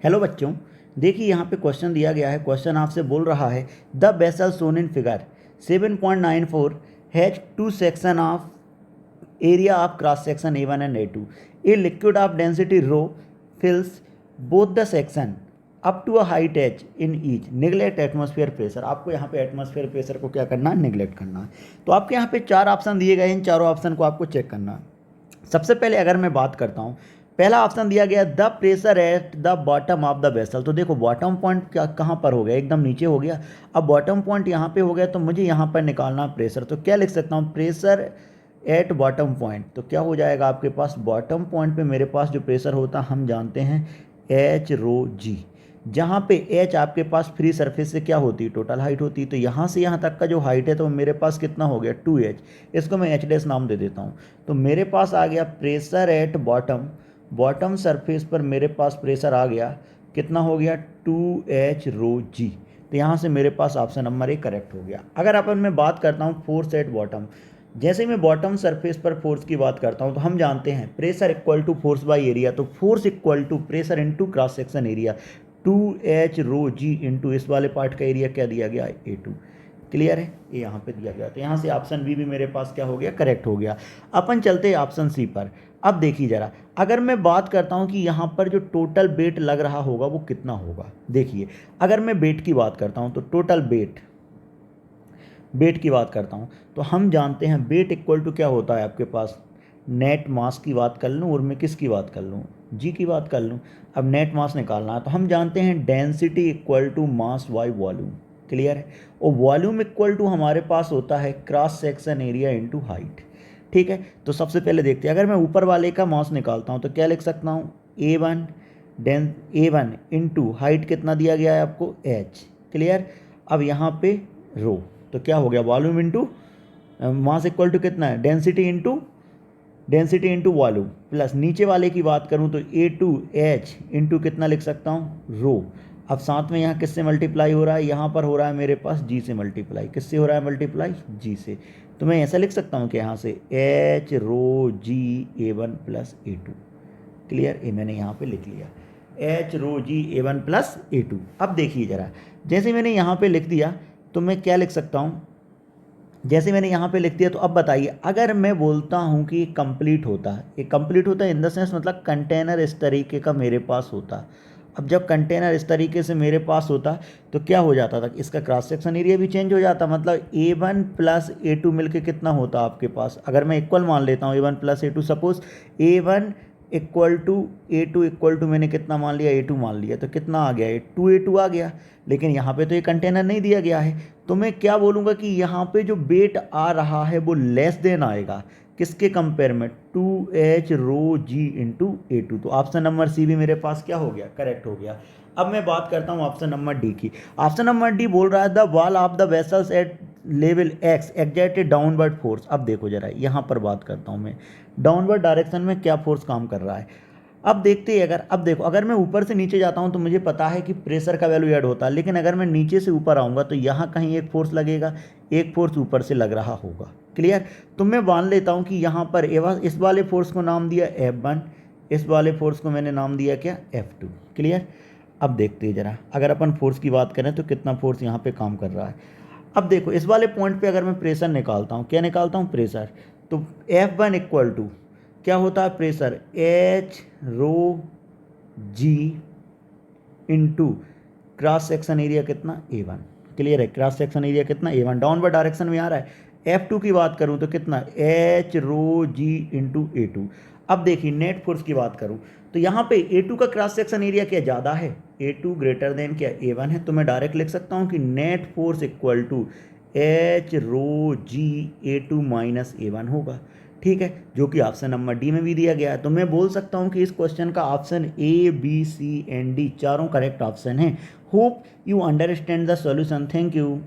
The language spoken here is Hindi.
हेलो बच्चों, देखिए यहाँ पे क्वेश्चन दिया गया है। क्वेश्चन आपसे बोल रहा है the vessel shown in figure 7.94 has two section of area of cross section A1 and A2. A liquid of density rho fills both the section up to a height h in each. Neglect atmosphere pressure. आपको यहाँ पे एटमॉस्फेयर प्रेशर को क्या करना है? निगलेक्ट करना है. तो आपके यहाँ पे चार ऑप्शन दिए गए हैं, इन चारों ऑप्शन को आपको चेक करना है. सबसे पहले अगर मैं बात करता हूँ, पहला ऑप्शन दिया गया the pressure at the bottom of the vessel. तो देखो बॉटम पॉइंट क्या कहाँ पर हो गया? एकदम नीचे हो गया. अब बॉटम पॉइंट यहाँ पे हो गया, तो मुझे यहाँ पर निकालना प्रेशर. तो क्या लिख सकता हूँ? Pressure at bottom point. तो क्या हो जाएगा आपके पास? बॉटम पॉइंट पे मेरे पास जो प्रेशर होता हम जानते हैं एच रो जी. जहाँ पे एच आपके पास फ्री सरफेस से क्या होती है? टोटल हाइट होती है. तो यहाँ से यहाँ तक का जो हाइट है तो मेरे पास कितना हो गया? 2h. इसको मैं एच डैश नाम दे देता हूँ. तो मेरे पास आ गया प्रेशर एट बॉटम सरफेस पर मेरे पास प्रेशर आ गया. कितना हो गया? 2h रो जी. तो यहाँ से मेरे पास ऑप्शन नंबर ए करेक्ट हो गया. अगर अपन मैं बात करता हूँ फोर्स एट बॉटम, जैसे मैं बॉटम सरफेस पर फोर्स की बात करता हूँ तो हम जानते हैं pressure equal to force by area. तो force equal to pressure into cross section area. 2h rho g into इस वाले पार्ट का एरिया क्या दिया गया? A2. क्लियर है? ये यहाँ पे दिया गया. तो यहाँ से ऑप्शन बी भी मेरे पास क्या हो गया? करेक्ट हो गया. अपन चलते हैं ऑप्शन सी पर. अब देखिए ज़रा, अगर मैं बात करता हूँ कि यहाँ पर जो टोटल वेट लग रहा होगा वो कितना होगा. देखिए अगर मैं वेट की बात करता हूँ तो टोटल वेट की बात करता हूँ तो हम जानते हैं वेट इक्वल टू क्या होता है आपके पास? नेट मास की बात कर लूँ और मैं किसकी बात कर लूँ? जी की बात कर लूँ. अब नेट मास निकालना है तो हम जानते हैं density equal to mass by volume. Clear है? और वॉल्यूम इक्वल टू हमारे पास होता है cross section area into height. ठीक है, तो सबसे पहले देखते हैं. अगर मैं ऊपर वाले का मास निकालता हूँ तो क्या लिख सकता हूँ? A1 इंटू हाइट कितना दिया गया है आपको? h. क्लियर? अब यहाँ पे रो. तो क्या हो गया? Volume into mass equal to कितना है? Density into volume. प्लस नीचे वाले की बात करूं तो A2h इंटू कितना लिख सकता हूं? रो. अब साथ में यहाँ किससे मल्टीप्लाई हो रहा है? यहाँ पर हो रहा है मेरे पास जी से मल्टीप्लाई. किससे हो रहा है मल्टीप्लाई? जी से. तो मैं ऐसा लिख सकता हूँ कि यहाँ से h रो जी A1 प्लस A2. क्लियर? ये मैंने यहाँ पे लिख लिया h रो जी A1 प्लस A2. अब देखिए ज़रा, जैसे मैंने यहाँ पे लिख दिया तो मैं क्या लिख सकता हूँ? जैसे मैंने यहाँ पे लिख दिया तो अब बताइए, अगर मैं बोलता हूँ कि कंप्लीट होता है, ये कंप्लीट होता है इन द सेंस मतलब कंटेनर इस तरीके का मेरे पास होता. अब जब कंटेनर इस तरीके से मेरे पास होता तो क्या हो जाता था? इसका क्रॉस सेक्शन एरिया भी चेंज हो जाता. मतलब A1 प्लस A2 मिलके कितना होता आपके पास? अगर मैं इक्वल मान लेता हूँ A1 plus A2, suppose A1 equal to A2 equal to मैंने कितना मान लिया? A2 मान लिया. तो कितना आ गया? 2A2 आ गया. लेकिन यहाँ पे तो ये कंटेनर नहीं दिया गया है, तो मैं क्या बोलूँगा कि यहाँ पे जो वेट आ रहा है वो लेस देन आएगा. किसके कंपेयर में? 2h rho g into A2. तो ऑप्शन नंबर सी भी मेरे पास क्या हो गया? करेक्ट हो गया. अब मैं बात करता हूँ ऑप्शन नंबर डी की. ऑप्शन नंबर डी बोल रहा है the wall of the vessels at level X exerted downward force. अब देखो जरा, यहाँ पर बात करता हूँ मैं डाउनवर्ड डायरेक्शन में क्या फोर्स काम कर रहा है. अब देखते हैं, अब देखो, अगर मैं ऊपर से नीचे जाता हूँ तो मुझे पता है कि प्रेशर का वैल्यू ऐड होता है. लेकिन अगर मैं नीचे से ऊपर आऊँगा तो यहाँ कहीं एक फोर्स लगेगा, एक फोर्स ऊपर से लग रहा होगा. क्लियर? तो मैं मान लेता हूँ कि यहाँ पर इस वाले फोर्स को नाम दिया F1, इस वाले फोर्स को मैंने नाम दिया क्या? F2. क्लियर? अब देखते हैं ज़रा, अगर अपन फोर्स की बात करें तो कितना फोर्स यहाँ पे काम कर रहा है. अब देखो इस वाले पॉइंट पे अगर मैं प्रेशर निकालता हूँ, क्या निकालता हूँ? प्रेशर. तो F1 इक्वल टू क्या होता है? Pressure h rho g into cross section area कितना? A1. क्लियर है? क्रॉस सेक्शन एरिया कितना? A1. डाउनवर्ड डायरेक्शन में आ रहा है. F2 की बात करूं तो कितना? h rho g into A2. अब देखिए नेट फोर्स की बात करूं तो यहाँ पे A2 का क्रॉस सेक्शन एरिया क्या ज़्यादा है? A2 ग्रेटर देन क्या? A1 है. तो मैं डायरेक्ट लिख सकता हूँ कि net force equal to h rho G A2 minus A1 होगा. ठीक है, जो कि ऑप्शन नंबर डी में भी दिया गया है. तो मैं बोल सकता हूं कि इस क्वेश्चन का option A B C and D चारों करेक्ट ऑप्शन हैं. Hope you understand the solution. Thank you.